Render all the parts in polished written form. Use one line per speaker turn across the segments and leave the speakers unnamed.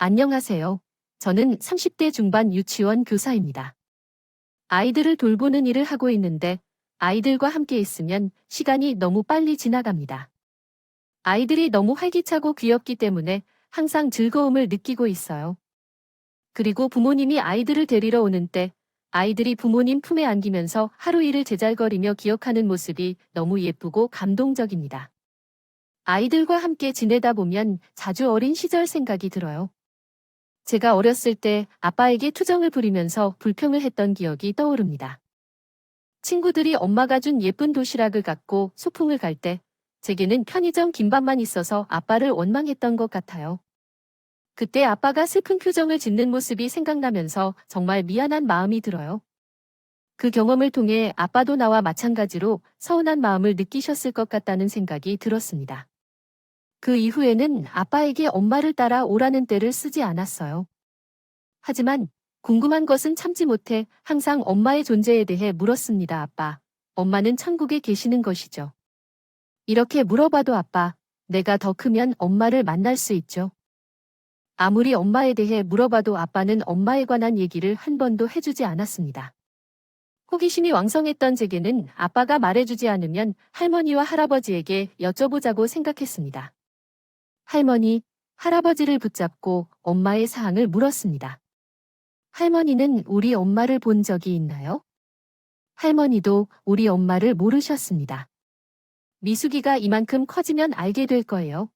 안녕하세요. 저는 30대 중반 유치원 교사입니다. 아이들을 돌보는 일을 하고 있는데 아이들과 함께 있으면 시간이 너무 빨리 지나갑니다. 아이들이 너무 활기차고 귀엽기 때문에 항상 즐거움을 느끼고 있어요. 그리고 부모님이 아이들을 데리러 오는 때 아이들이 부모님 품에 안기면서 하루 일을 제잘거리며 기억하는 모습이 너무 예쁘고 감동적입니다. 아이들과 함께 지내다 보면 자주 어린 시절 생각이 들어요. 제가 어렸을 때 아빠에게 투정을 부리면서 불평을 했던 기억이 떠오릅니다. 친구들이 엄마가 준 예쁜 도시락을 갖고 소풍을 갈 때 제게는 편의점 김밥만 있어서 아빠를 원망했던 것 같아요. 그때 아빠가 슬픈 표정을 짓는 모습이 생각나면서 정말 미안한 마음이 들어요. 그 경험을 통해 아빠도 나와 마찬가지로 서운한 마음을 느끼셨을 것 같다는 생각이 들었습니다. 그 이후에는 아빠에게 엄마를 따라 오라는 떼를 쓰지 않았어요. 하지만 궁금한 것은 참지 못해 항상 엄마의 존재에 대해 물었습니다. 아빠, 엄마는 천국에 계시는 것이죠? 이렇게 물어봐도 아빠, 내가 더 크면 엄마를 만날 수 있죠? 아무리 엄마에 대해 물어봐도 아빠는 엄마에 관한 얘기를 한 번도 해주지 않았습니다. 호기심이 왕성했던 제게는 아빠가 말해주지 않으면 할머니와 할아버지에게 여쭤보자고 생각했습니다. 할머니, 할아버지를 붙잡고 엄마의 사항을 물었습니다. 할머니는 우리 엄마를 본 적이 있나요? 할머니도 우리 엄마를 모르셨습니다. 미숙이가 이만큼 커지면 알게 될 거예요.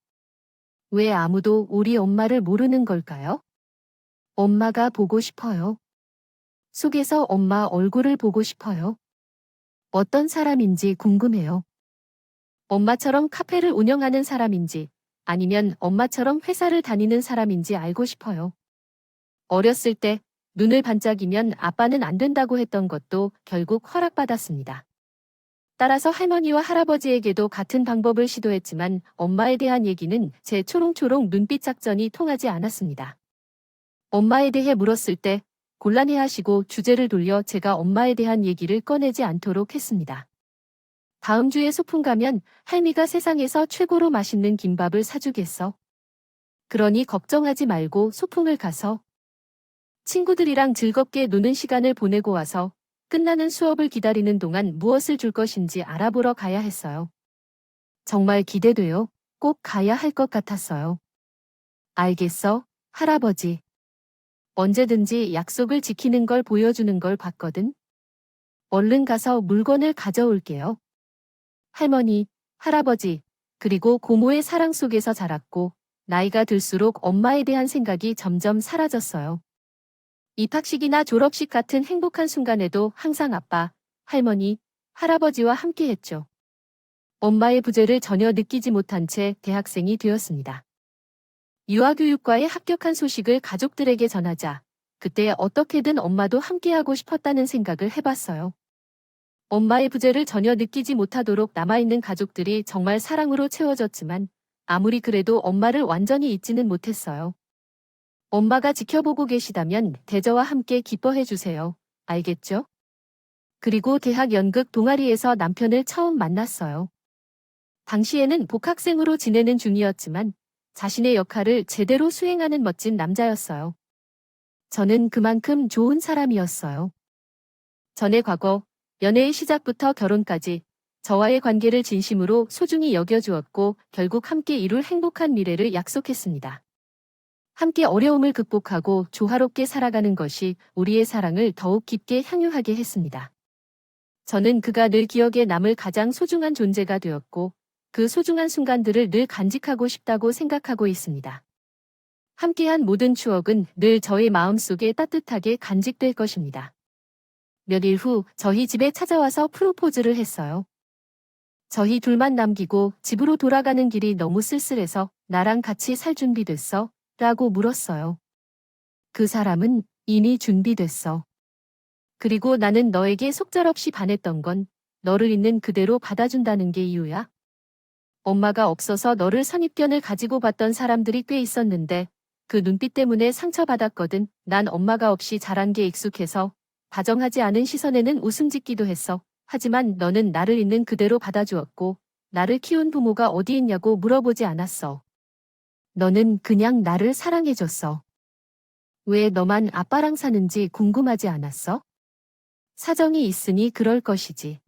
왜 아무도 우리 엄마를 모르는 걸까요? 엄마가 보고 싶어요. 속에서 엄마 얼굴을 보고 싶어요. 어떤 사람인지 궁금해요. 엄마처럼 카페를 운영하는 사람인지 아니면 엄마처럼 회사를 다니는 사람인지 알고 싶어요. 어렸을 때 눈을 반짝이면 아빠는 안 된다고 했던 것도 결국 허락받았습니다. 따라서 할머니와 할아버지에게도 같은 방법을 시도했지만 엄마에 대한 얘기는 제 초롱초롱 눈빛 작전이 통하지 않았습니다. 엄마에 대해 물었을 때 곤란해하시고 주제를 돌려 제가 엄마에 대한 얘기를 꺼내지 않도록 했습니다. 다음 주에 소풍 가면 할미가 세상에서 최고로 맛있는 김밥을 사주겠어. 그러니 걱정하지 말고 소풍을 가서 친구들이랑 즐겁게 노는 시간을 보내고 와서 끝나는 수업을 기다리는 동안 무엇을 줄 것인지 알아보러 가야 했어요. 정말 기대돼요. 꼭 가야 할 것 같았어요. 알겠어, 할아버지. 언제든지 약속을 지키는 걸 보여주는 걸 봤거든. 얼른 가서 물건을 가져올게요. 할머니, 할아버지, 그리고 고모의 사랑 속에서 자랐고 나이가 들수록 엄마에 대한 생각이 점점 사라졌어요. 입학식이나 졸업식 같은 행복한 순간에도 항상 아빠, 할머니, 할아버지와 함께 했죠. 엄마의 부재를 전혀 느끼지 못한 채 대학생이 되었습니다. 유아교육과에 합격한 소식을 가족들에게 전하자 그때 어떻게든 엄마도 함께하고 싶었다는 생각을 해봤어요. 엄마의 부재를 전혀 느끼지 못하도록 남아있는 가족들이 정말 사랑으로 채워졌지만 아무리 그래도 엄마를 완전히 잊지는 못했어요. 엄마가 지켜보고 계시다면 대저와 함께 기뻐해 주세요. 알겠죠? 그리고 대학 연극 동아리에서 남편을 처음 만났어요. 당시에는 복학생으로 지내는 중이었지만 자신의 역할을 제대로 수행하는 멋진 남자였어요. 저는 그만큼 좋은 사람이었어요. 전의 과거, 연애의 시작부터 결혼까지 저와의 관계를 진심으로 소중히 여겨주었고 결국 함께 이룰 행복한 미래를 약속했습니다. 함께 어려움을 극복하고 조화롭게 살아가는 것이 우리의 사랑을 더욱 깊게 향유하게 했습니다. 저는 그가 늘 기억에 남을 가장 소중한 존재가 되었고 그 소중한 순간들을 늘 간직하고 싶다고 생각하고 있습니다. 함께한 모든 추억은 늘 저의 마음속에 따뜻하게 간직될 것입니다. 몇 일 후 저희 집에 찾아와서 프로포즈를 했어요. 저희 둘만 남기고 집으로 돌아가는 길이 너무 쓸쓸해서 나랑 같이 살 준비 됐어? 라고 물었어요. 그 사람은 이미 준비됐어. 그리고 나는 너에게 속절없이 반했던 건 너를 있는 그대로 받아준다는 게 이유야. 엄마가 없어서 너를 선입견을 가지고 봤던 사람들이 꽤 있었는데 그 눈빛 때문에 상처받았거든. 난 엄마가 없이 자란 게 익숙해서 다정하지 않은 시선에는 웃음 짓기도 했어. 하지만 너는 나를 있는 그대로 받아주었고 나를 키운 부모가 어디 있냐고 물어보지 않았어. 너는 그냥 나를 사랑해줬어. 왜 너만 아빠랑 사는지 궁금하지 않았어? 사정이 있으니 그럴 것이지.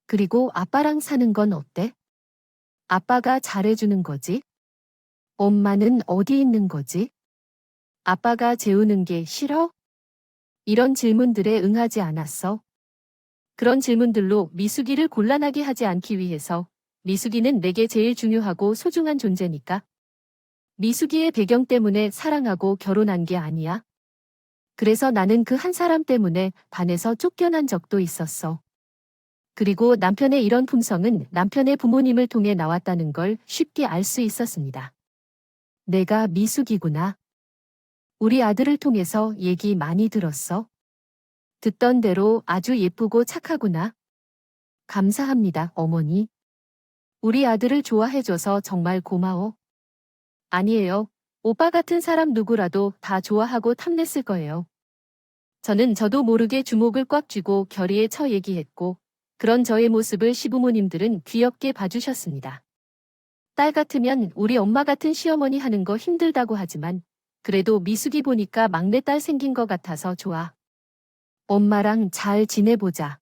그리고 아빠랑 사는 건 어때? 아빠가 잘해주는 거지? 엄마는 어디 있는 거지? 아빠가 재우는 게 싫어? 이런 질문들에 응하지 않았어. 그런 질문들로 미숙이를 곤란하게 하지 않기 위해서 미숙이는 내게 제일 중요하고 소중한 존재니까. 미숙이의 배경 때문에 사랑하고 결혼한 게 아니야. 그래서 나는 그 한 사람 때문에 반에서 쫓겨난 적도 있었어. 그리고 남편의 이런 품성은 남편의 부모님을 통해 나왔다는 걸 쉽게 알 수 있었습니다. 내가 미숙이구나. 우리 아들을 통해서 얘기 많이 들었어. 듣던 대로 아주 예쁘고 착하구나. 감사합니다, 어머니. 우리 아들을 좋아해줘서 정말 고마워. 아니에요. 오빠 같은 사람 누구라도 다 좋아하고 탐냈을 거예요. 저도 모르게 주목을 꽉 쥐고 결의에 처 얘기했고, 그런 저의 모습을 시부모님들은 귀엽게 봐주셨습니다. 딸 같으면 우리 엄마 같은 시어머니 하는 거 힘들다고 하지만, 그래도 미숙이 보니까 막내딸 생긴 것 같아서 좋아. 엄마랑 잘 지내보자.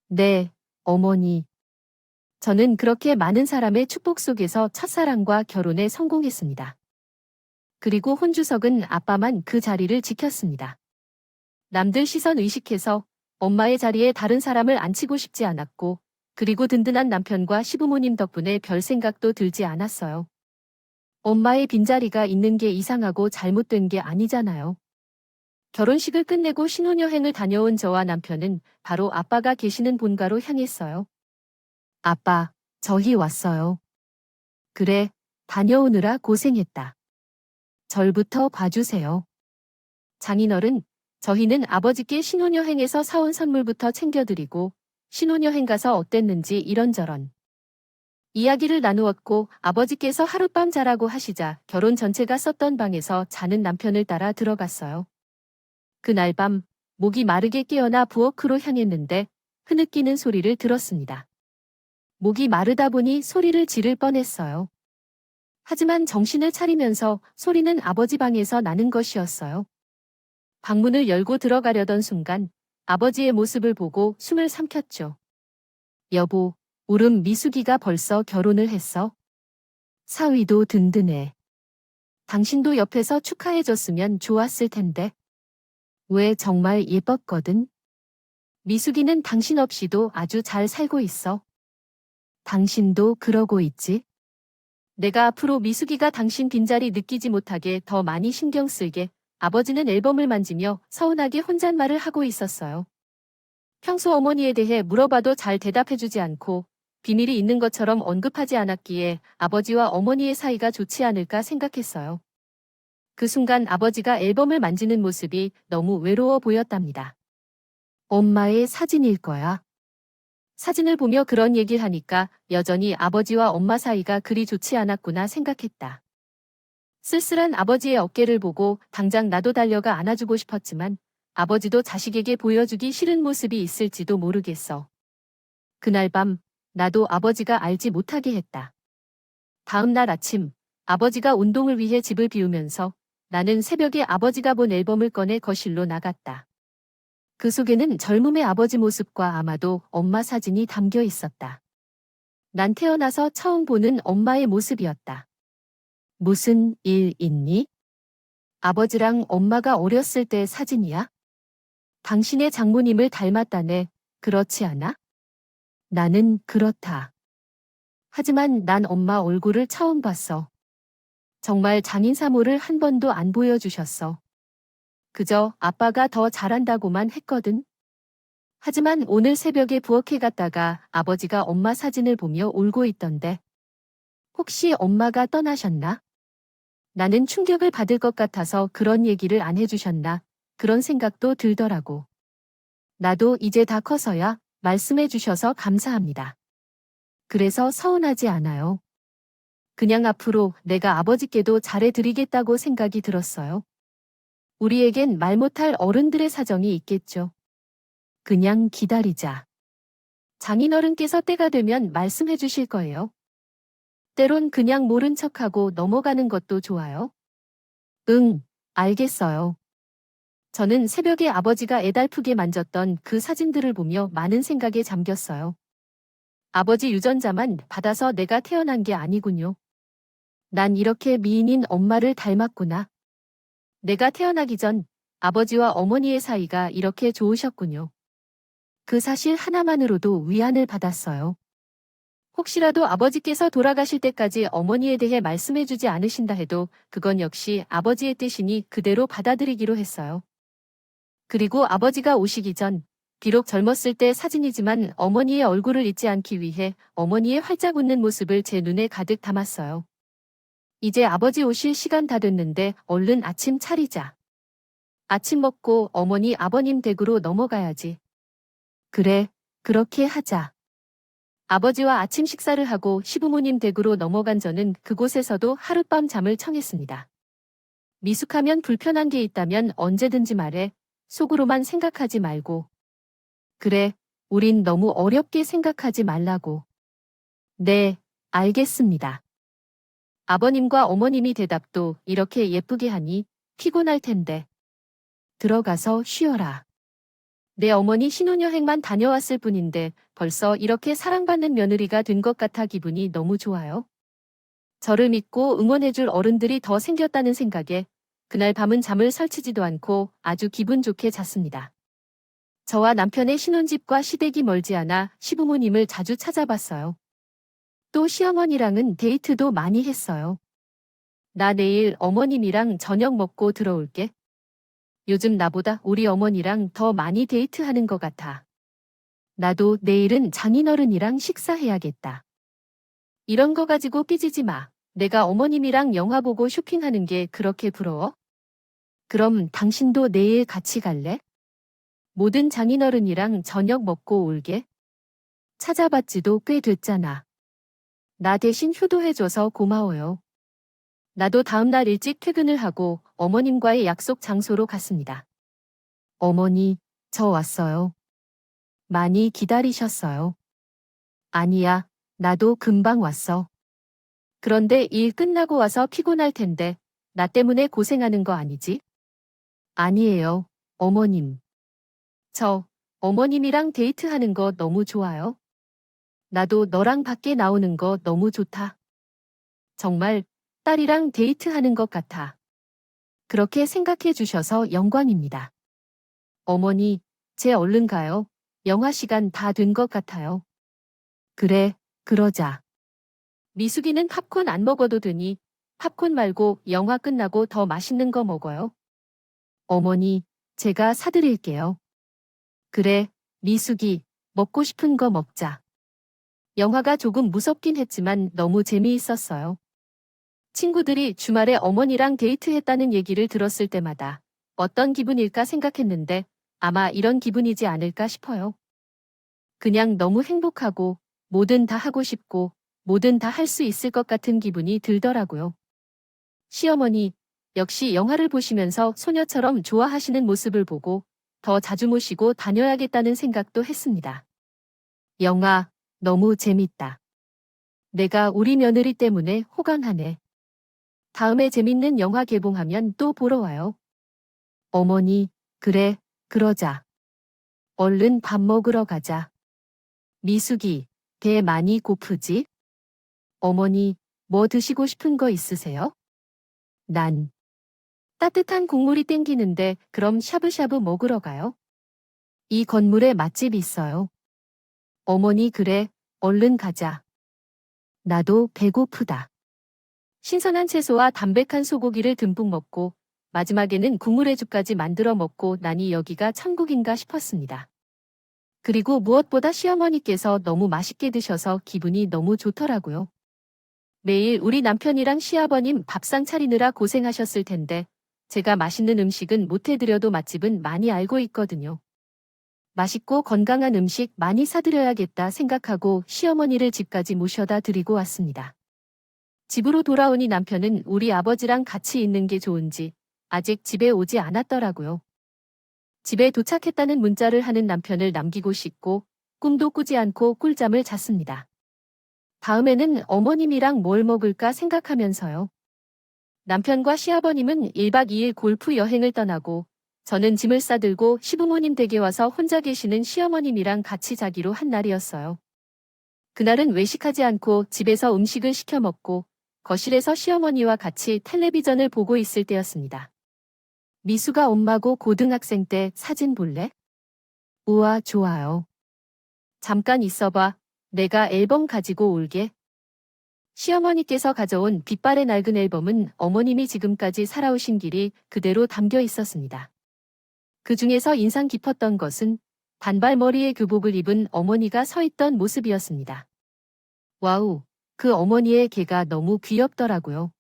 네, 어머니. 저는 그렇게 많은 사람의 축복 속에서 첫사랑과 결혼에 성공했습니다. 그리고 혼주석은 아빠만 그 자리를 지켰습니다. 남들 시선 의식해서 엄마의 자리에 다른 사람을 앉히고 싶지 않았고, 그리고 든든한 남편과 시부모님 덕분에 별 생각도 들지 않았어요. 엄마의 빈자리가 있는 게 이상하고 잘못된 게 아니잖아요. 결혼식을 끝내고 신혼여행을 다녀온 저와 남편은 바로 아빠가 계시는 본가로 향했어요. 아빠, 저희 왔어요. 그래, 다녀오느라 고생했다. 절부터 봐주세요. 장인어른, 저희는 아버지께 신혼여행에서 사온 선물부터 챙겨드리고 신혼여행 가서 어땠는지 이런저런 이야기를 나누었고 아버지께서 하룻밤 자라고 하시자 결혼 전체가 썼던 방에서 자는 남편을 따라 들어갔어요. 그날 밤 목이 마르게 깨어나 부엌으로 향했는데 흐느끼는 소리를 들었습니다. 목이 마르다 보니 소리를 지를 뻔했어요. 하지만 정신을 차리면서 소리는 아버지 방에서 나는 것이었어요. 방문을 열고 들어가려던 순간 아버지의 모습을 보고 숨을 삼켰죠. 여보, 울음 미숙이가 벌써 결혼을 했어? 사위도 든든해. 당신도 옆에서 축하해줬으면 좋았을 텐데. 왜 정말 예뻤거든? 미숙이는 당신 없이도 아주 잘 살고 있어. 당신도 그러고 있지? 내가 앞으로 미숙이가 당신 빈자리 느끼지 못하게 더 많이 신경 쓸게. 아버지는 앨범을 만지며 서운하게 혼잣말을 하고 있었어요. 평소 어머니에 대해 물어봐도 잘 대답해주지 않고 비밀이 있는 것처럼 언급하지 않았기에 아버지와 어머니의 사이가 좋지 않을까 생각했어요. 그 순간 아버지가 앨범을 만지는 모습이 너무 외로워 보였답니다. 엄마의 사진일 거야. 사진을 보며 그런 얘기를 하니까 여전히 아버지와 엄마 사이가 그리 좋지 않았구나 생각했다. 쓸쓸한 아버지의 어깨를 보고 당장 나도 달려가 안아주고 싶었지만 아버지도 자식에게 보여주기 싫은 모습이 있을지도 모르겠어. 그날 밤 나도 아버지가 알지 못하게 했다. 다음 날 아침 아버지가 운동을 위해 집을 비우면서 나는 새벽에 아버지가 본 앨범을 꺼내 거실로 나갔다. 그 속에는 젊음의 아버지 모습과 아마도 엄마 사진이 담겨 있었다. 난 태어나서 처음 보는 엄마의 모습이었다. 무슨 일 있니? 아버지랑 엄마가 어렸을 때 사진이야? 당신의 장모님을 닮았다네. 그렇지 않아? 나는 그렇다. 하지만 난 엄마 얼굴을 처음 봤어. 정말 장인사모를 한 번도 안 보여주셨어. 그저 아빠가 더 잘한다고만 했거든. 하지만 오늘 새벽에 부엌에 갔다가 아버지가 엄마 사진을 보며 울고 있던데. 혹시 엄마가 떠나셨나? 나는 충격을 받을 것 같아서 그런 얘기를 안 해주셨나? 그런 생각도 들더라고. 나도 이제 다 커서야 말씀해 주셔서 감사합니다. 그래서 서운하지 않아요. 그냥 앞으로 내가 아버지께도 잘해드리겠다고 생각이 들었어요. 우리에겐 말 못할 어른들의 사정이 있겠죠. 그냥 기다리자. 장인어른께서 때가 되면 말씀해 주실 거예요. 때론 그냥 모른 척하고 넘어가는 것도 좋아요. 응, 알겠어요. 저는 새벽에 아버지가 애달프게 만졌던 그 사진들을 보며 많은 생각에 잠겼어요. 아버지 유전자만 받아서 내가 태어난 게 아니군요. 난 이렇게 미인인 엄마를 닮았구나. 내가 태어나기 전 아버지와 어머니의 사이가 이렇게 좋으셨군요. 그 사실 하나만으로도 위안을 받았어요. 혹시라도 아버지께서 돌아가실 때까지 어머니에 대해 말씀해주지 않으신다 해도 그건 역시 아버지의 뜻이니 그대로 받아들이기로 했어요. 그리고 아버지가 오시기 전, 비록 젊었을 때 사진이지만 어머니의 얼굴을 잊지 않기 위해 어머니의 활짝 웃는 모습을 제 눈에 가득 담았어요. 이제 아버지 오실 시간 다 됐는데 얼른 아침 차리자. 아침 먹고 어머니 아버님 댁으로 넘어가야지. 그래, 그렇게 하자. 아버지와 아침 식사를 하고 시부모님 댁으로 넘어간 저는 그곳에서도 하룻밤 잠을 청했습니다. 미숙하면 불편한 게 있다면 언제든지 말해. 속으로만 생각하지 말고. 그래, 우린 너무 어렵게 생각하지 말라고. 네, 알겠습니다. 아버님과 어머님이 대답도 이렇게 예쁘게 하니 피곤할 텐데. 들어가서 쉬어라. 내 어머니 신혼여행만 다녀왔을 뿐인데 벌써 이렇게 사랑받는 며느리가 된 것 같아 기분이 너무 좋아요. 저를 믿고 응원해줄 어른들이 더 생겼다는 생각에 그날 밤은 잠을 설치지도 않고 아주 기분 좋게 잤습니다. 저와 남편의 신혼집과 시댁이 멀지 않아 시부모님을 자주 찾아봤어요. 또 시어머니랑은 데이트도 많이 했어요. 나 내일 어머님이랑 저녁 먹고 들어올게. 요즘 나보다 우리 어머니랑 더 많이 데이트하는 것 같아. 나도 내일은 장인어른이랑 식사해야겠다. 이런 거 가지고 삐지지 마. 내가 어머님이랑 영화 보고 쇼핑하는 게 그렇게 부러워? 그럼 당신도 내일 같이 갈래? 모든 장인어른이랑 저녁 먹고 올게. 찾아봤지도 꽤 됐잖아. 나 대신 효도해줘서 고마워요. 나도 다음날 일찍 퇴근을 하고 어머님과의 약속 장소로 갔습니다. 어머니, 저 왔어요. 많이 기다리셨어요. 아니야, 나도 금방 왔어. 그런데 일 끝나고 와서 피곤할 텐데, 나 때문에 고생하는 거 아니지? 아니에요, 어머님. 저, 어머님이랑 데이트하는 거 너무 좋아요. 나도 너랑 밖에 나오는 거 너무 좋다. 정말 딸이랑 데이트하는 것 같아. 그렇게 생각해 주셔서 영광입니다. 어머니, 제 얼른 가요. 영화 시간 다 된 것 같아요. 그래, 그러자. 미숙이는 팝콘 안 먹어도 되니 팝콘 말고 영화 끝나고 더 맛있는 거 먹어요. 어머니, 제가 사드릴게요. 그래, 미숙이, 먹고 싶은 거 먹자. 영화가 조금 무섭긴 했지만 너무 재미있었어요. 친구들이 주말에 어머니랑 데이트했다는 얘기를 들었을 때마다 어떤 기분일까 생각했는데 아마 이런 기분이지 않을까 싶어요. 그냥 너무 행복하고 뭐든 다 하고 싶고 뭐든 다 할 수 있을 것 같은 기분이 들더라고요. 시어머니, 역시 영화를 보시면서 소녀처럼 좋아하시는 모습을 보고 더 자주 모시고 다녀야겠다는 생각도 했습니다. 영화, 너무 재밌다. 내가 우리 며느리 때문에 호강하네. 다음에 재밌는 영화 개봉하면 또 보러 와요. 어머니, 그래, 그러자. 얼른 밥 먹으러 가자. 미숙이, 배 많이 고프지? 어머니, 뭐 드시고 싶은 거 있으세요? 난 따뜻한 국물이 땡기는데 그럼 샤브샤브 먹으러 가요. 이 건물에 맛집 있어요. 어머니 그래, 얼른 가자. 나도 배고프다. 신선한 채소와 담백한 소고기를 듬뿍 먹고 마지막에는 국물회죽까지 만들어 먹고 나니 여기가 천국인가 싶었습니다. 그리고 무엇보다 시어머니께서 너무 맛있게 드셔서 기분이 너무 좋더라고요. 매일 우리 남편이랑 시아버님 밥상 차리느라 고생하셨을 텐데 제가 맛있는 음식은 못해드려도 맛집은 많이 알고 있거든요. 맛있고 건강한 음식 많이 사드려야겠다 생각하고 시어머니를 집까지 모셔다 드리고 왔습니다. 집으로 돌아오니 남편은 우리 아버지랑 같이 있는 게 좋은지 아직 집에 오지 않았더라고요. 집에 도착했다는 문자를 하는 남편을 남기고 씻고 꿈도 꾸지 않고 꿀잠을 잤습니다. 다음에는 어머님이랑 뭘 먹을까 생각하면서요. 남편과 시아버님은 1박 2일 골프 여행을 떠나고 저는 짐을 싸들고 시부모님 댁에 와서 혼자 계시는 시어머님이랑 같이 자기로 한 날이었어요. 그날은 외식하지 않고 집에서 음식을 시켜 먹고 거실에서 시어머니와 같이 텔레비전을 보고 있을 때였습니다. 미수가 엄마고 고등학생 때 사진 볼래? 우와, 좋아요. 잠깐 있어봐. 내가 앨범 가지고 올게. 시어머니께서 가져온 빛발의 낡은 앨범은 어머님이 지금까지 살아오신 길이 그대로 담겨 있었습니다. 그 중에서 인상 깊었던 것은 단발머리의 교복을 입은 어머니가 서 있던 모습이었습니다. 와우, 그 어머니의 개가 너무 귀엽더라고요.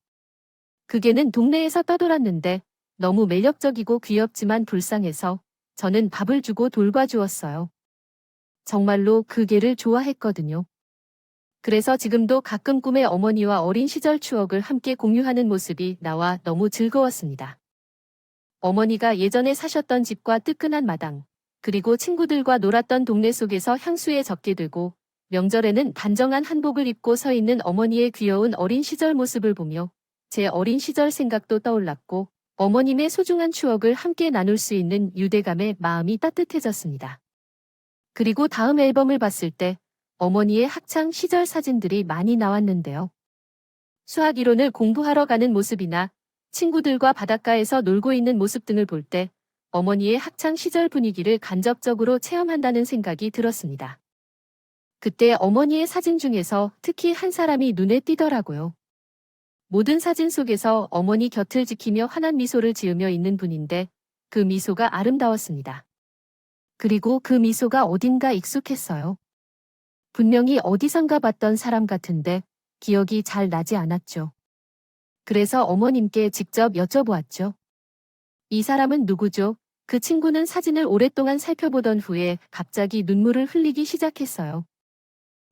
그 개는 동네에서 떠돌았는데 너무 매력적이고 귀엽지만 불쌍해서 저는 밥을 주고 돌봐주었어요. 정말로 그 개를 좋아했거든요. 그래서 지금도 가끔 꿈에 어머니와 어린 시절 추억을 함께 공유하는 모습이 나와 너무 즐거웠습니다. 어머니가 예전에 사셨던 집과 뜨끈한 마당, 그리고 친구들과 놀았던 동네 속에서 향수에 젖게 되고 명절에는 단정한 한복을 입고 서 있는 어머니의 귀여운 어린 시절 모습을 보며 제 어린 시절 생각도 떠올랐고 어머님의 소중한 추억을 함께 나눌 수 있는 유대감에 마음이 따뜻해졌습니다. 그리고 다음 앨범을 봤을 때 어머니의 학창 시절 사진들이 많이 나왔는데요. 수학 이론을 공부하러 가는 모습이나 친구들과 바닷가에서 놀고 있는 모습 등을 볼 때 어머니의 학창 시절 분위기를 간접적으로 체험한다는 생각이 들었습니다. 그때 어머니의 사진 중에서 특히 한 사람이 눈에 띄더라고요. 모든 사진 속에서 어머니 곁을 지키며 환한 미소를 지으며 있는 분인데 그 미소가 아름다웠습니다. 그리고 그 미소가 어딘가 익숙했어요. 분명히 어디선가 봤던 사람 같은데 기억이 잘 나지 않았죠. 그래서 어머님께 직접 여쭤보았죠. 이 사람은 누구죠? 그 친구는 사진을 오랫동안 살펴보던 후에 갑자기 눈물을 흘리기 시작했어요.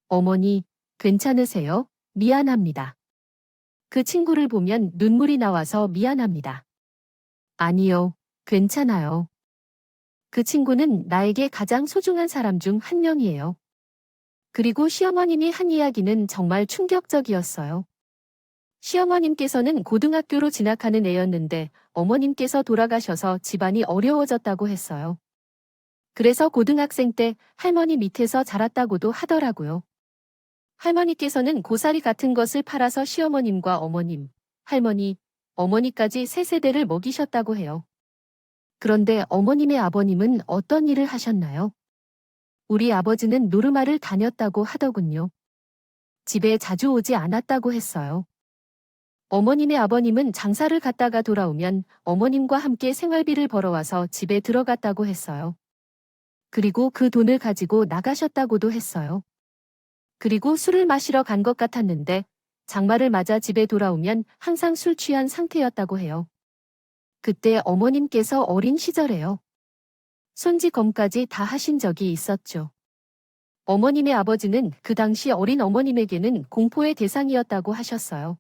어머니, 괜찮으세요? 미안합니다. 그 친구를 보면 눈물이 나와서 미안합니다. 아니요, 괜찮아요. 그 친구는 나에게 가장 소중한 사람 중 한 명이에요. 그리고 시어머님이 한 이야기는 정말 충격적이었어요. 시어머님께서는 고등학교로 진학하는 애였는데 어머님께서 돌아가셔서 집안이 어려워졌다고 했어요. 그래서 고등학생 때 할머니 밑에서 자랐다고도 하더라고요. 할머니께서는 고사리 같은 것을 팔아서 시어머님과 어머님, 할머니, 어머니까지 세 세대를 먹이셨다고 해요. 그런데 어머님의 아버님은 어떤 일을 하셨나요? 우리 아버지는 노르마를 다녔다고 하더군요. 집에 자주 오지 않았다고 했어요. 어머님의 아버님은 장사를 갔다가 돌아오면 어머님과 함께 생활비를 벌어와서 집에 들어갔다고 했어요. 그리고 그 돈을 가지고 나가셨다고도 했어요. 그리고 술을 마시러 간 것 같았는데 장마를 맞아 집에 돌아오면 항상 술 취한 상태였다고 해요. 그때 어머님께서 어린 시절에요. 손지검까지 다 하신 적이 있었죠. 어머님의 아버지는 그 당시 어린 어머님에게는 공포의 대상이었다고 하셨어요.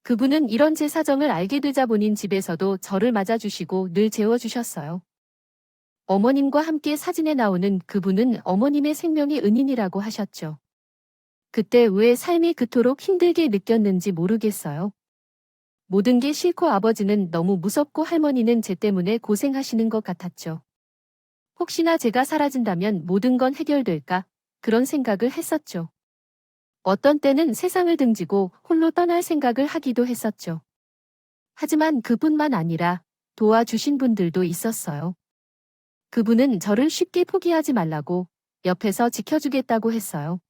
그분은 이런 제 사정을 알게 되자 본인 집에서도 저를 맞아주시고 늘 재워주셨어요. 어머님과 함께 사진에 나오는 그분은 어머님의 생명의 은인이라고 하셨죠. 그때 왜 삶이 그토록 힘들게 느꼈는지 모르겠어요. 모든 게 싫고 아버지는 너무 무섭고 할머니는 제 때문에 고생하시는 것 같았죠. 혹시나 제가 사라진다면 모든 건 해결될까? 그런 생각을 했었죠. 어떤 때는 세상을 등지고 홀로 떠날 생각을 하기도 했었죠. 하지만 그뿐만 아니라 도와주신 분들도 있었어요. 그분은 저를 쉽게 포기하지 말라고 옆에서 지켜주겠다고 했어요.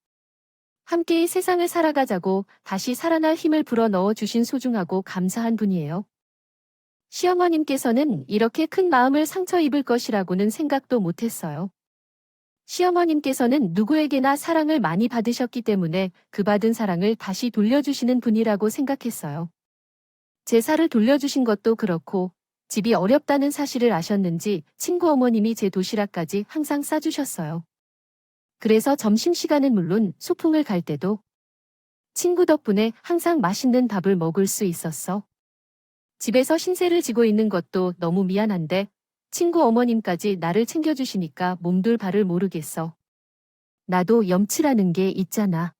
함께 이 세상을 살아가자고 다시 살아날 힘을 불어넣어 주신 소중하고 감사한 분이에요. 시어머님께서는 이렇게 큰 마음을 상처 입을 것이라고는 생각도 못했어요. 시어머님께서는 누구에게나 사랑을 많이 받으셨기 때문에 그 받은 사랑을 다시 돌려주시는 분이라고 생각했어요. 제사를 돌려주신 것도 그렇고 집이 어렵다는 사실을 아셨는지 친구 어머님이 제 도시락까지 항상 싸주셨어요. 그래서 점심시간은 물론 소풍을 갈 때도 친구 덕분에 항상 맛있는 밥을 먹을 수 있었어. 집에서 신세를 지고 있는 것도 너무 미안한데 친구 어머님까지 나를 챙겨주시니까 몸둘 바를 모르겠어. 나도 염치라는 게 있잖아.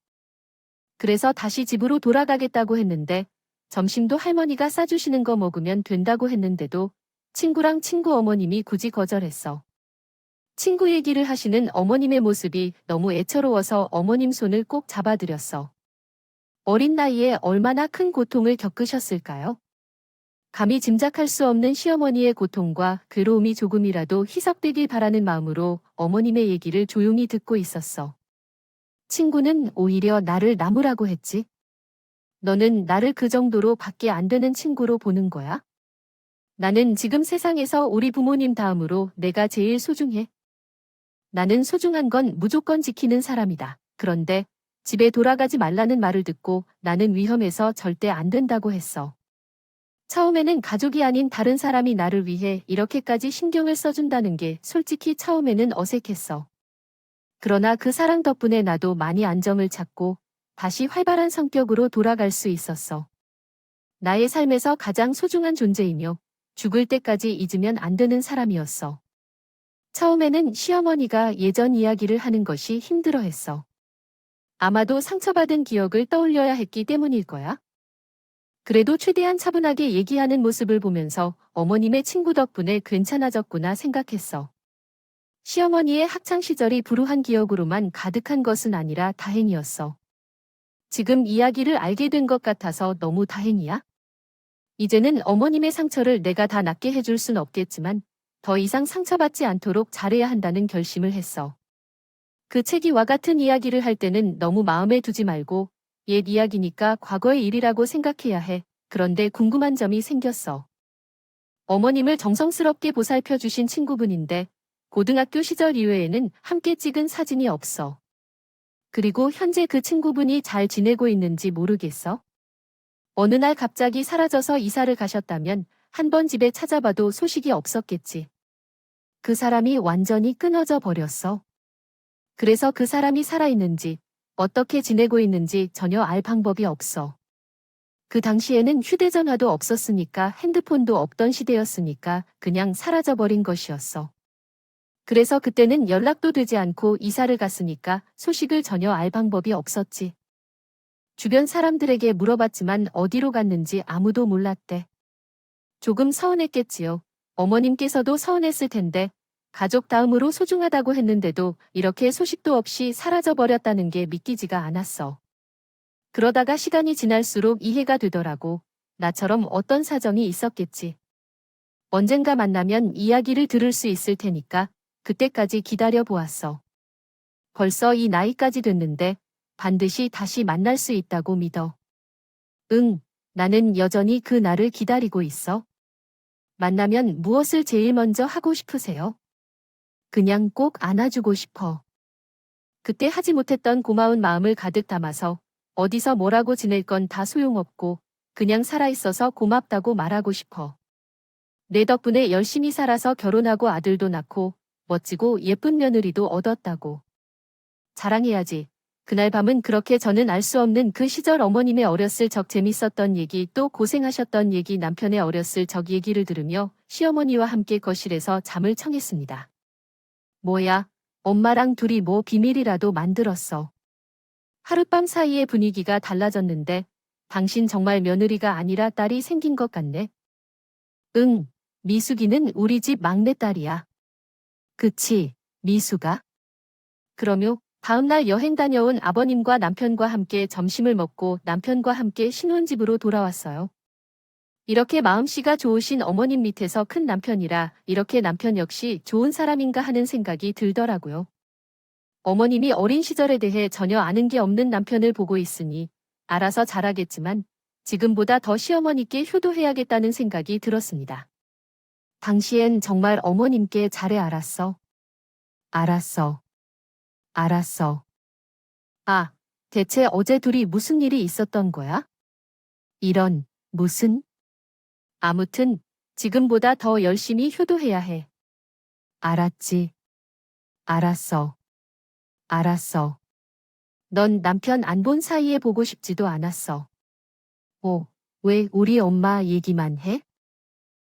그래서 다시 집으로 돌아가겠다고 했는데 점심도 할머니가 싸주시는 거 먹으면 된다고 했는데도 친구랑 친구 어머님이 굳이 거절했어. 친구 얘기를 하시는 어머님의 모습이 너무 애처로워서 어머님 손을 꼭 잡아드렸어. 어린 나이에 얼마나 큰 고통을 겪으셨을까요? 감히 짐작할 수 없는 시어머니의 고통과 괴로움이 조금이라도 희석되길 바라는 마음으로 어머님의 얘기를 조용히 듣고 있었어. 친구는 오히려 나를 나무라고 했지. 너는 나를 그 정도로 밖에 안 되는 친구로 보는 거야? 나는 지금 세상에서 우리 부모님 다음으로 내가 제일 소중해. 나는 소중한 건 무조건 지키는 사람이다. 그런데 집에 돌아가지 말라는 말을 듣고 나는 위험해서 절대 안 된다고 했어. 처음에는 가족이 아닌 다른 사람이 나를 위해 이렇게까지 신경을 써준다는 게 솔직히 처음에는 어색했어. 그러나 그 사랑 덕분에 나도 많이 안정을 찾고 다시 활발한 성격으로 돌아갈 수 있었어. 나의 삶에서 가장 소중한 존재이며 죽을 때까지 잊으면 안 되는 사람이었어. 처음에는 시어머니가 예전 이야기를 하는 것이 힘들어했어. 아마도 상처받은 기억을 떠올려야 했기 때문일 거야. 그래도 최대한 차분하게 얘기하는 모습을 보면서 어머님의 친구 덕분에 괜찮아졌구나 생각했어. 시어머니의 학창시절이 불우한 기억으로만 가득한 것은 아니라 다행이었어. 지금 이야기를 알게 된 것 같아서 너무 다행이야. 이제는 어머님의 상처를 내가 다 낫게 해줄 순 없겠지만 더 이상 상처받지 않도록 잘해야 한다는 결심을 했어. 그 책이와 같은 이야기를 할 때는 너무 마음에 두지 말고 옛 이야기니까 과거의 일이라고 생각해야 해. 그런데 궁금한 점이 생겼어. 어머님을 정성스럽게 보살펴 주신 친구분인데 고등학교 시절 이외에는 함께 찍은 사진이 없어. 그리고 현재 그 친구분이 잘 지내고 있는지 모르겠어? 어느 날 갑자기 사라져서 이사를 가셨다면 한 번 집에 찾아봐도 소식이 없었겠지. 그 사람이 완전히 끊어져 버렸어. 그래서 그 사람이 살아있는지 어떻게 지내고 있는지 전혀 알 방법이 없어. 그 당시에는 휴대전화도 없었으니까 핸드폰도 없던 시대였으니까 그냥 사라져버린 것이었어. 그래서 그때는 연락도 되지 않고 이사를 갔으니까 소식을 전혀 알 방법이 없었지. 주변 사람들에게 물어봤지만 어디로 갔는지 아무도 몰랐대. 조금 서운했겠지요. 어머님께서도 서운했을 텐데 가족 다음으로 소중하다고 했는데도 이렇게 소식도 없이 사라져버렸다는 게 믿기지가 않았어. 그러다가 시간이 지날수록 이해가 되더라고. 나처럼 어떤 사정이 있었겠지. 언젠가 만나면 이야기를 들을 수 있을 테니까 그때까지 기다려 보았어. 벌써 이 나이까지 됐는데 반드시 다시 만날 수 있다고 믿어. 응, 나는 여전히 그 날을 기다리고 있어. 만나면 무엇을 제일 먼저 하고 싶으세요? 그냥 꼭 안아주고 싶어. 그때 하지 못했던 고마운 마음을 가득 담아서 어디서 뭐라고 지낼 건 다 소용없고 그냥 살아있어서 고맙다고 말하고 싶어. 내 덕분에 열심히 살아서 결혼하고 아들도 낳고 멋지고 예쁜 며느리도 얻었다고. 자랑해야지. 그날 밤은 그렇게 저는 알 수 없는 그 시절 어머님의 어렸을 적 재밌었던 얘기 또 고생하셨던 얘기 남편의 어렸을 적 얘기를 들으며 시어머니와 함께 거실에서 잠을 청했습니다. 뭐야, 엄마랑 둘이 뭐 비밀이라도 만들었어. 하룻밤 사이에 분위기가 달라졌는데 당신 정말 며느리가 아니라 딸이 생긴 것 같네. 응, 미숙이는 우리 집 막내딸이야. 그치, 미숙아? 그러며 다음날 여행 다녀온 아버님과 남편과 함께 점심을 먹고 남편과 함께 신혼집으로 돌아왔어요. 이렇게 마음씨가 좋으신 어머님 밑에서 큰 남편이라 이렇게 남편 역시 좋은 사람인가 하는 생각이 들더라고요. 어머님이 어린 시절에 대해 전혀 아는 게 없는 남편을 보고 있으니 알아서 잘하겠지만 지금보다 더 시어머니께 효도해야겠다는 생각이 들었습니다. 당시엔 정말 어머님께 잘해 알았어. 알았어. 알았어. 아, 대체 어제 둘이 무슨 일이 있었던 거야? 이런, 무슨? 아무튼 지금보다 더 열심히 효도해야 해. 알았지. 알았어. 알았어. 넌 남편 안 본 사이에 보고 싶지도 않았어. 왜 우리 엄마 얘기만 해?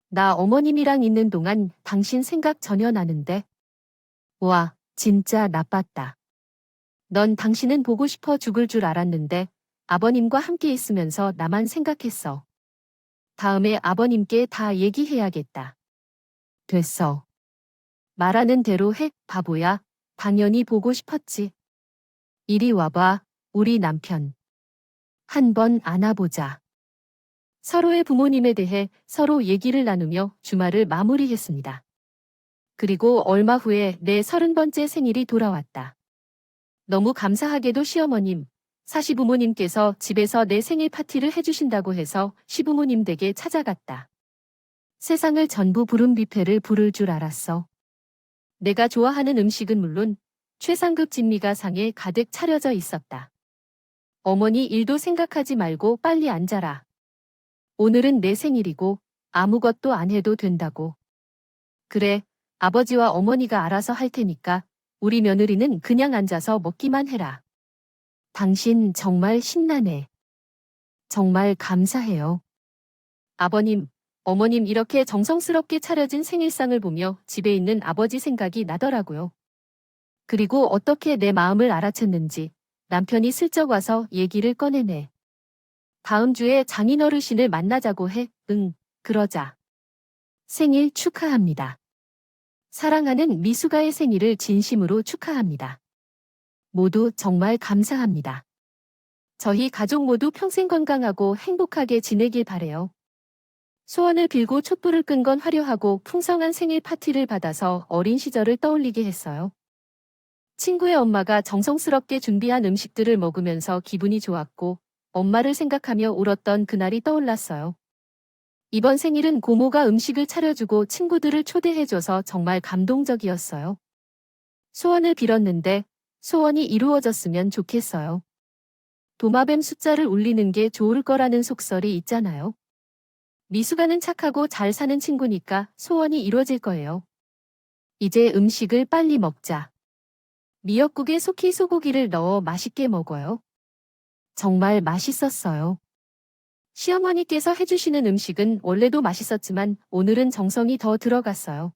나 어머님이랑 있는 동안 당신 생각 전혀 나는데. 와, 진짜 나빴다. 넌 당신은 보고 싶어 죽을 줄 알았는데 아버님과 함께 있으면서 나만 생각했어. 다음에 아버님께 다 얘기해야겠다. 됐어. 말하는 대로 해, 바보야. 당연히 보고 싶었지. 이리 와봐, 우리 남편. 한번 안아보자. 서로의 부모님에 대해 서로 얘기를 나누며 주말을 마무리했습니다. 그리고 얼마 후에 내 30번째 생일이 돌아왔다. 너무 감사하게도 시어머님, 사시부모님께서 집에서 내 생일 파티를 해주신다고 해서 시부모님 댁에 찾아갔다. 세상을 전부 부른 뷔페를 부를 줄 알았어. 내가 좋아하는 음식은 물론 최상급 진미가 상에 가득 차려져 있었다. 어머니 일도 생각하지 말고 빨리 앉아라. 오늘은 내 생일이고 아무것도 안 해도 된다고. 그래, 아버지와 어머니가 알아서 할 테니까 우리 며느리는 그냥 앉아서 먹기만 해라. 당신 정말 신나네. 정말 감사해요. 아버님, 어머님 이렇게 정성스럽게 차려진 생일상을 보며 집에 있는 아버지 생각이 나더라고요. 그리고 어떻게 내 마음을 알아챘는지 남편이 슬쩍 와서 얘기를 꺼내네. 다음 주에 장인어르신을 만나자고 해. 응, 그러자. 생일 축하합니다. 사랑하는 미숙아의 생일을 진심으로 축하합니다. 모두 정말 감사합니다. 저희 가족 모두 평생 건강하고 행복하게 지내길 바래요. 소원을 빌고 촛불을 끈 건 화려하고 풍성한 생일 파티를 받아서 어린 시절을 떠올리게 했어요. 친구의 엄마가 정성스럽게 준비한 음식들을 먹으면서 기분이 좋았고 엄마를 생각하며 울었던 그날이 떠올랐어요. 이번 생일은 고모가 음식을 차려주고 친구들을 초대해줘서 정말 감동적이었어요. 소원을 빌었는데 소원이 이루어졌으면 좋겠어요. 도마뱀 숫자를 울리는 게 좋을 거라는 속설이 있잖아요. 미숙아는 착하고 잘 사는 친구니까 소원이 이루어질 거예요. 이제 음식을 빨리 먹자. 미역국에 속히 소고기를 넣어 맛있게 먹어요. 정말 맛있었어요. 시어머니께서 해주시는 음식은 원래도 맛있었지만 오늘은 정성이 더 들어갔어요.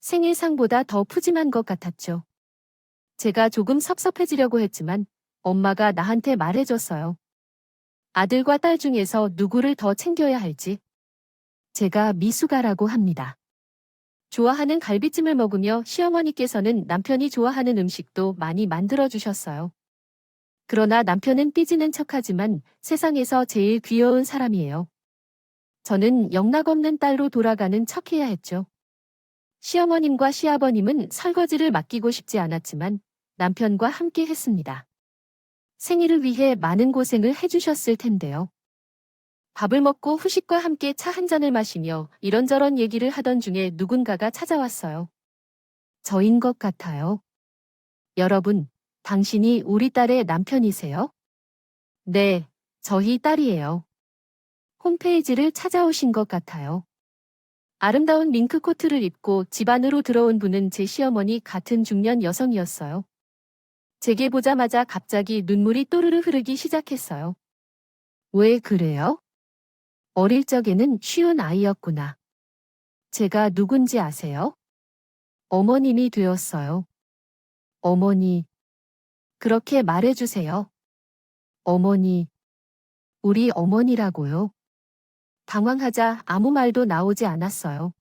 생일상보다 더 푸짐한 것 같았죠. 제가 조금 섭섭해지려고 했지만 엄마가 나한테 말해줬어요. 아들과 딸 중에서 누구를 더 챙겨야 할지. 제가 미숙아라고 합니다. 좋아하는 갈비찜을 먹으며 시어머니께서는 남편이 좋아하는 음식도 많이 만들어주셨어요. 그러나 남편은 삐지는 척하지만 세상에서 제일 귀여운 사람이에요. 저는 영락없는 딸로 돌아가는 척해야 했죠. 시어머님과 시아버님은 설거지를 맡기고 싶지 않았지만 남편과 함께 했습니다. 생일을 위해 많은 고생을 해주셨을 텐데요. 밥을 먹고 후식과 함께 차 한 잔을 마시며 이런저런 얘기를 하던 중에 누군가가 찾아왔어요. 저인 것 같아요. 여러분, 당신이 우리 딸의 남편이세요? 네, 저희 딸이에요. 홈페이지를 찾아오신 것 같아요. 아름다운 밍크 코트를 입고 집 안으로 들어온 분은 제 시어머니 같은 중년 여성이었어요. 제게 보자마자 갑자기 눈물이 또르르 흐르기 시작했어요. 왜 그래요? 어릴 적에는 쉬운 아이였구나. 제가 누군지 아세요? 어머님이 되었어요. 어머니. 그렇게 말해주세요. 어머니. 우리 어머니라고요. 당황하자 아무 말도 나오지 않았어요.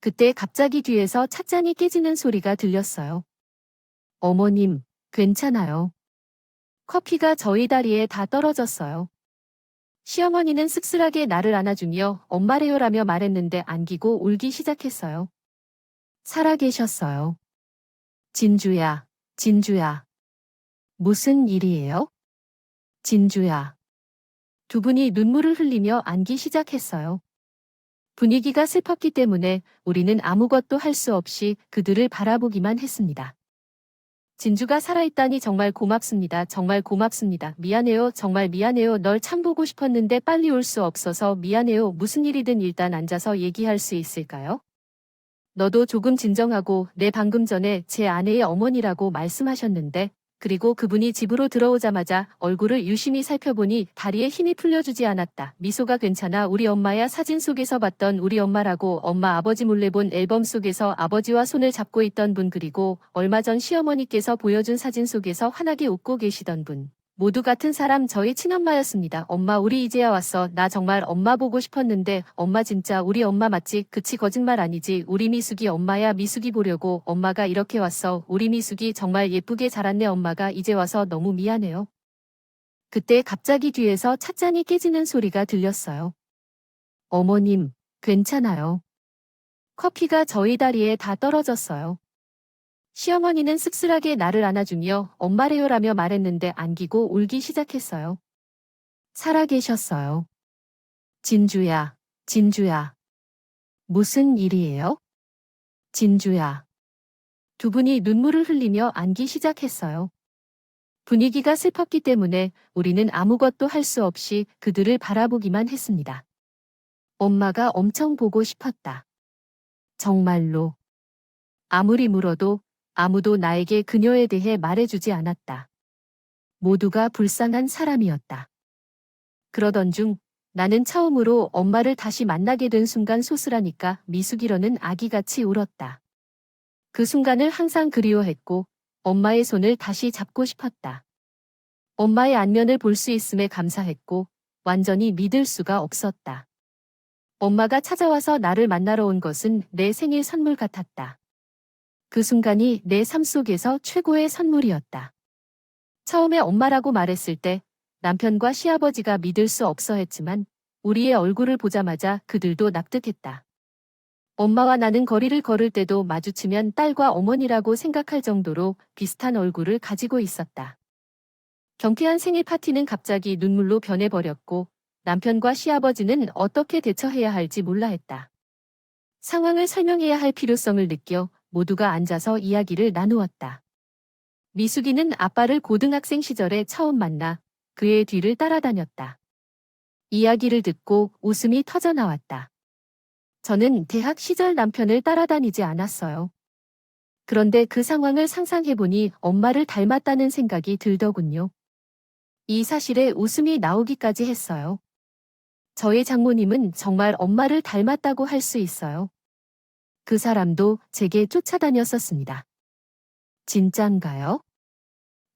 그때 갑자기 뒤에서 찻잔이 깨지는 소리가 들렸어요. 어머님, 괜찮아요. 커피가 저희 다리에 다 떨어졌어요. 시어머니는 씁쓸하게 나를 안아주며 엄마래요라며 말했는데 안기고 울기 시작했어요. 살아계셨어요. 진주야, 진주야. 무슨 일이에요? 진주야. 두 분이 눈물을 흘리며 안기 시작했어요. 분위기가 슬펐기 때문에 우리는 아무것도 할 수 없이 그들을 바라보기만 했습니다. 진주가 살아있다니 정말 고맙습니다. 정말 고맙습니다. 미안해요. 정말 미안해요. 널 참 보고 싶었는데 빨리 올 수 없어서 미안해요. 무슨 일이든 일단 앉아서 얘기할 수 있을까요? 너도 조금 진정하고 내 방금 전에 제 아내의 어머니라고 말씀하셨는데 그리고 그분이 집으로 들어오자마자 얼굴을 유심히 살펴보니 다리에 힘이 풀려주지 않았다. 미소가 괜찮아. 우리 엄마야. 사진 속에서 봤던 우리 엄마라고. 엄마 아버지 몰래 본 앨범 속에서 아버지와 손을 잡고 있던 분 그리고 얼마 전 시어머니께서 보여준 사진 속에서 환하게 웃고 계시던 분. 모두 같은 사람 저희 친엄마였습니다. 엄마 우리 이제야 왔어. 나 정말 엄마 보고 싶었는데 엄마 진짜 우리 엄마 맞지? 그치 거짓말 아니지? 우리 미숙이 엄마야 미숙이 보려고 엄마가 이렇게 왔어. 우리 미숙이 정말 예쁘게 자랐네 엄마가 이제 와서 너무 미안해요. 그때 갑자기 뒤에서 찻잔이 깨지는 소리가 들렸어요. 어머님, 괜찮아요. 커피가 저희 다리에 다 떨어졌어요. 시어머니는 씁쓸하게 나를 안아주며 엄마래요라며 말했는데 안기고 울기 시작했어요. 살아계셨어요. 진주야, 진주야. 무슨 일이에요? 진주야. 두 분이 눈물을 흘리며 안기 시작했어요. 분위기가 슬펐기 때문에 우리는 아무것도 할 수 없이 그들을 바라보기만 했습니다. 엄마가 엄청 보고 싶었다. 정말로. 아무리 물어도 아무도 나에게 그녀에 대해 말해주지 않았다. 모두가 불쌍한 사람이었다. 그러던 중 나는 처음으로 엄마를 다시 만나게 된 순간 소스라니까 미숙이러는 아기같이 울었다. 그 순간을 항상 그리워했고 엄마의 손을 다시 잡고 싶었다. 엄마의 안면을 볼 수 있음에 감사했고 완전히 믿을 수가 없었다. 엄마가 찾아와서 나를 만나러 온 것은 내 생일 선물 같았다. 그 순간이 내 삶 속에서 최고의 선물이었다. 처음에 엄마라고 말했을 때 남편과 시아버지가 믿을 수 없어 했지만 우리의 얼굴을 보자마자 그들도 납득했다. 엄마와 나는 거리를 걸을 때도 마주치면 딸과 어머니라고 생각할 정도로 비슷한 얼굴을 가지고 있었다. 경쾌한 생일 파티는 갑자기 눈물로 변해버렸고 남편과 시아버지는 어떻게 대처해야 할지 몰라 했다. 상황을 설명해야 할 필요성을 느껴 모두가 앉아서 이야기를 나누었다. 미숙이는 아빠를 고등학생 시절에 처음 만나 그의 뒤를 따라다녔다. 이야기를 듣고 웃음이 터져나왔다. 저는 대학 시절 남편을 따라다니지 않았어요. 그런데 그 상황을 상상해보니 엄마를 닮았다는 생각이 들더군요. 이 사실에 웃음이 나오기까지 했어요. 저희 장모님은 정말 엄마를 닮았다고 할 수 있어요. 그 사람도 제게 쫓아다녔었습니다. 진짠가요?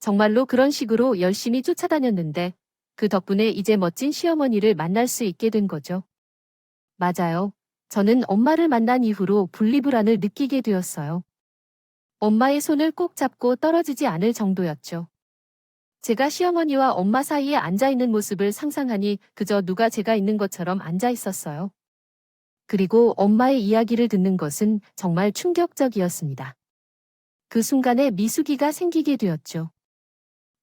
정말로 그런 식으로 열심히 쫓아다녔는데 그 덕분에 이제 멋진 시어머니를 만날 수 있게 된 거죠. 맞아요. 저는 엄마를 만난 이후로 분리불안을 느끼게 되었어요. 엄마의 손을 꼭 잡고 떨어지지 않을 정도였죠. 제가 시어머니와 엄마 사이에 앉아있는 모습을 상상하니 그저 누가 제가 있는 것처럼 앉아 있었어요. 그리고 엄마의 이야기를 듣는 것은 정말 충격적이었습니다. 그 순간에 미숙이가 생기게 되었죠.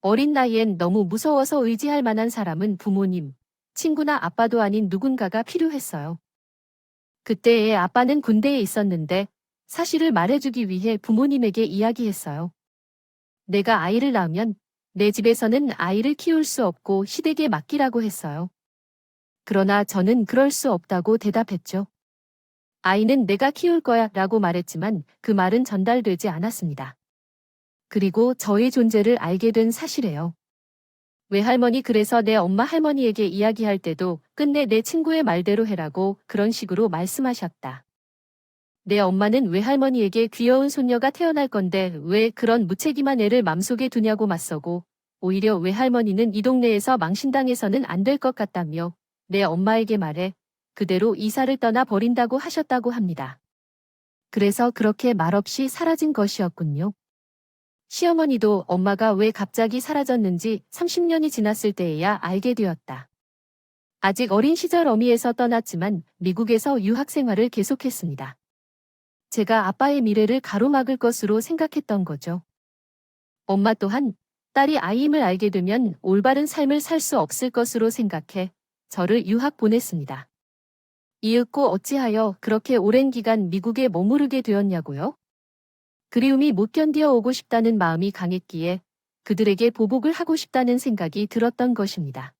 어린 나이엔 너무 무서워서 의지할 만한 사람은 부모님, 친구나 아빠도 아닌 누군가가 필요했어요. 그때의 아빠는 군대에 있었는데 사실을 말해주기 위해 부모님에게 이야기했어요. 내가 아이를 낳으면 내 집에서는 아이를 키울 수 없고 시댁에 맡기라고 했어요. 그러나 저는 그럴 수 없다고 대답했죠. 아이는 내가 키울 거야 라고 말했지만 그 말은 전달되지 않았습니다. 그리고 저의 존재를 알게 된 사실이에요. 외할머니 그래서 내 엄마 할머니에게 이야기할 때도 끝내 내 친구의 말대로 해라고 그런 식으로 말씀하셨다. 내 엄마는 외할머니에게 귀여운 손녀가 태어날 건데 왜 그런 무책임한 애를 맘속에 두냐고 맞서고 오히려 외할머니는 이 동네에서 망신당해서는 안 될 것 같다며 내 엄마에게 말해 그대로 이사를 떠나 버린다고 하셨다고 합니다. 그래서 그렇게 말없이 사라진 것이었군요. 시어머니도 엄마가 왜 갑자기 사라졌는지 30년이 지났을 때에야 알게 되었다. 아직 어린 시절 어미에서 떠났지만 미국에서 유학 생활을 계속했습니다. 제가 아빠의 미래를 가로막을 것으로 생각했던 거죠. 엄마 또한 딸이 아이임을 알게 되면 올바른 삶을 살 수 없을 것으로 생각해 저를 유학 보냈습니다. 이윽고 어찌하여 그렇게 오랜 기간 미국에 머무르게 되었냐고요? 그리움이 못 견디어 오고 싶다는 마음이 강했기에 그들에게 보복을 하고 싶다는 생각이 들었던 것입니다.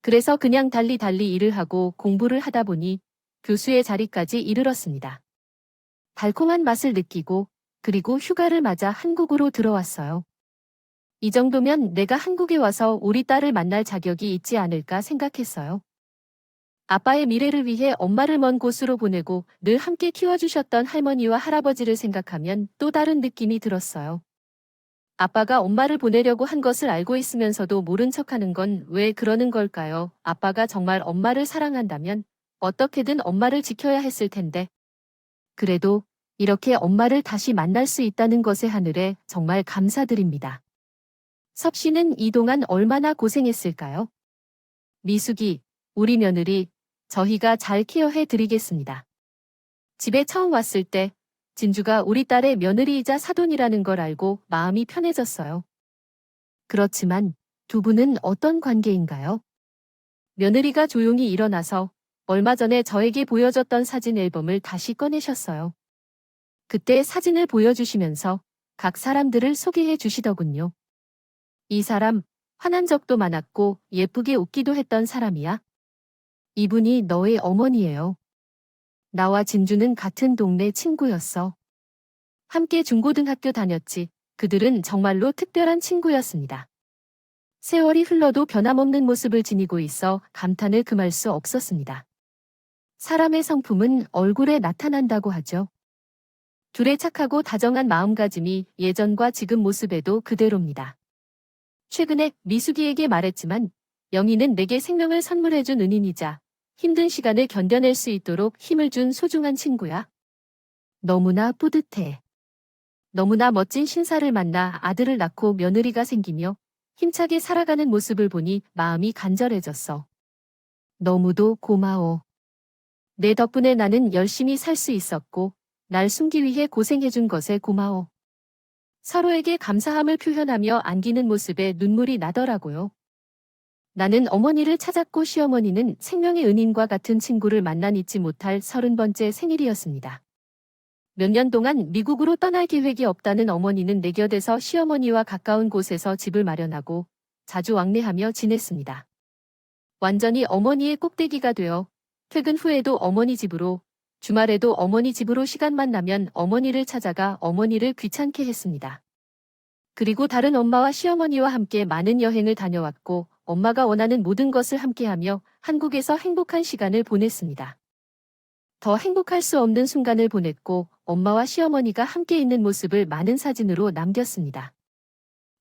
그래서 그냥 달리 일을 하고 공부를 하다 보니 교수의 자리까지 이르렀습니다. 달콤한 맛을 느끼고 그리고 휴가를 맞아 한국으로 들어왔어요. 이 정도면 내가 한국에 와서 우리 딸을 만날 자격이 있지 않을까 생각했어요. 아빠의 미래를 위해 엄마를 먼 곳으로 보내고 늘 함께 키워주셨던 할머니와 할아버지를 생각하면 또 다른 느낌이 들었어요. 아빠가 엄마를 보내려고 한 것을 알고 있으면서도 모른 척하는 건 왜 그러는 걸까요? 아빠가 정말 엄마를 사랑한다면 어떻게든 엄마를 지켜야 했을 텐데. 그래도 이렇게 엄마를 다시 만날 수 있다는 것에 하늘에 정말 감사드립니다. 섭 씨는 이동안 얼마나 고생했을까요? 미숙이, 우리 며느리, 저희가 잘 케어해 드리겠습니다. 집에 처음 왔을 때 진주가 우리 딸의 며느리이자 사돈이라는 걸 알고 마음이 편해졌어요. 그렇지만 두 분은 어떤 관계인가요? 며느리가 조용히 일어나서 얼마 전에 저에게 보여줬던 사진 앨범을 다시 꺼내셨어요. 그때 사진을 보여주시면서 각 사람들을 소개해 주시더군요. 이 사람, 화난 적도 많았고 예쁘게 웃기도 했던 사람이야. 이분이 너의 어머니예요. 나와 진주는 같은 동네 친구였어. 함께 중고등학교 다녔지. 그들은 정말로 특별한 친구였습니다. 세월이 흘러도 변함없는 모습을 지니고 있어 감탄을 금할 수 없었습니다. 사람의 성품은 얼굴에 나타난다고 하죠. 둘의 착하고 다정한 마음가짐이 예전과 지금 모습에도 그대로입니다. 최근에 미숙이에게 말했지만 영희는 내게 생명을 선물해준 은인이자 힘든 시간을 견뎌낼 수 있도록 힘을 준 소중한 친구야. 너무나 뿌듯해. 너무나 멋진 신사를 만나 아들을 낳고 며느리가 생기며 힘차게 살아가는 모습을 보니 마음이 간절해졌어. 너무도 고마워. 내 덕분에 나는 열심히 살 수 있었고 날 숨기 위해 고생해준 것에 고마워. 서로에게 감사함을 표현하며 안기는 모습에 눈물이 나더라고요. 나는 어머니를 찾았고 시어머니는 생명의 은인과 같은 친구를 만난 잊지 못할 30번째 생일이었습니다. 몇 년 동안 미국으로 떠날 계획이 없다는 어머니는 내 곁에서 시어머니와 가까운 곳에서 집을 마련하고 자주 왕래하며 지냈습니다. 완전히 어머니의 꼭대기가 되어 퇴근 후에도 어머니 집으로, 주말에도 어머니 집으로 시간만 나면 어머니를 찾아가 어머니를 귀찮게 했습니다. 그리고 다른 엄마와 시어머니와 함께 많은 여행을 다녀왔고 엄마가 원하는 모든 것을 함께하며 한국에서 행복한 시간을 보냈습니다. 더 행복할 수 없는 순간을 보냈고 엄마와 시어머니가 함께 있는 모습을 많은 사진으로 남겼습니다.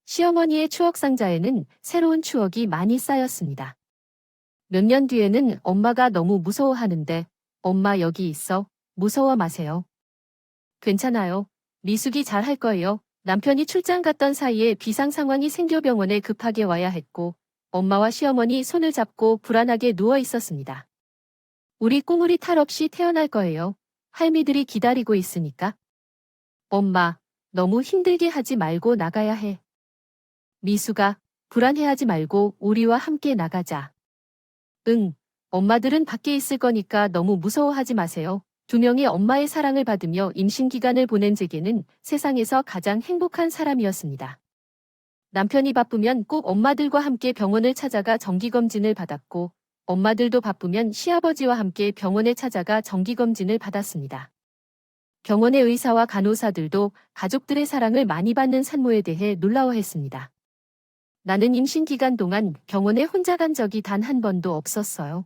시어머니의 추억 상자에는 새로운 추억이 많이 쌓였습니다. 몇 년 뒤에는 엄마가 너무 무서워하는데 엄마 여기 있어. 무서워 마세요. 괜찮아요. 미숙이 잘 할 거예요. 남편이 출장 갔던 사이에 비상 상황이 생겨 병원에 급하게 와야 했고 엄마와 시어머니 손을 잡고 불안하게 누워 있었습니다. 우리 꼬물이 탈 없이 태어날 거예요. 할미들이 기다리고 있으니까. 엄마, 너무 힘들게 하지 말고 나가야 해. 미숙아, 불안해하지 말고 우리와 함께 나가자. 응, 엄마들은 밖에 있을 거니까 너무 무서워하지 마세요. 두 명의 엄마의 사랑을 받으며 임신 기간을 보낸 제게는 세상에서 가장 행복한 사람이었습니다. 남편이 바쁘면 꼭 엄마들과 함께 병원을 찾아가 정기검진을 받았고 엄마들도 바쁘면 시아버지와 함께 병원에 찾아가 정기검진을 받았습니다. 병원의 의사와 간호사들도 가족들의 사랑을 많이 받는 산모에 대해 놀라워했습니다. 나는 임신 기간 동안 병원에 혼자 간 적이 단 한 번도 없었어요.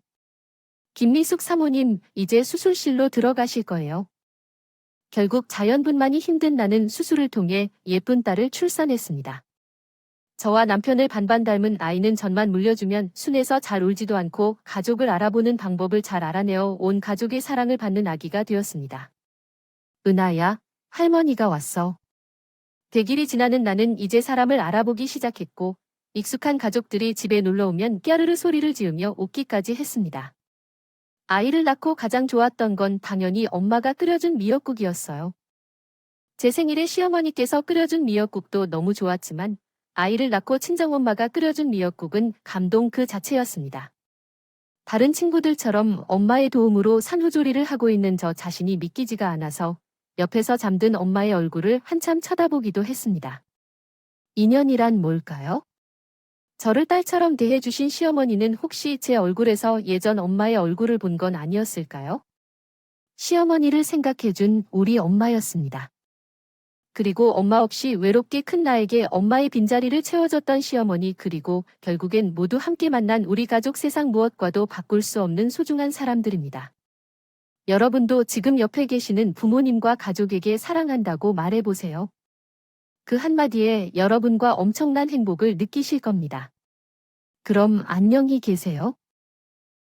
김미숙 사모님, 이제 수술실로 들어가실 거예요. 결국 자연분만이 힘든 나는 수술을 통해 예쁜 딸을 출산했습니다. 저와 남편을 반반 닮은 아이는 전만 물려주면 순해서 잘 울지도 않고 가족을 알아보는 방법을 잘 알아내어 온 가족의 사랑을 받는 아기가 되었습니다. 은하야, 할머니가 왔어. 100일이 지나는 나는 이제 사람을 알아보기 시작했고 익숙한 가족들이 집에 놀러오면 깨르르 소리를 지으며 웃기까지 했습니다. 아이를 낳고 가장 좋았던 건 당연히 엄마가 끓여준 미역국이었어요. 제 생일에 시어머니께서 끓여준 미역국도 너무 좋았지만 아이를 낳고 친정엄마가 끓여준 미역국은 감동 그 자체였습니다. 다른 친구들처럼 엄마의 도움으로 산후조리를 하고 있는 저 자신이 믿기지가 않아서 옆에서 잠든 엄마의 얼굴을 한참 쳐다보기도 했습니다. 인연이란 뭘까요? 저를 딸처럼 대해주신 시어머니는 혹시 제 얼굴에서 예전 엄마의 얼굴을 본 건 아니었을까요? 시어머니를 생각해준 우리 엄마였습니다. 그리고 엄마 없이 외롭게 큰 나에게 엄마의 빈자리를 채워줬던 시어머니 그리고 결국엔 모두 함께 만난 우리 가족 세상 무엇과도 바꿀 수 없는 소중한 사람들입니다. 여러분도 지금 옆에 계시는 부모님과 가족에게 사랑한다고 말해보세요. 그 한마디에 여러분과 엄청난 행복을 느끼실 겁니다. 그럼 안녕히 계세요.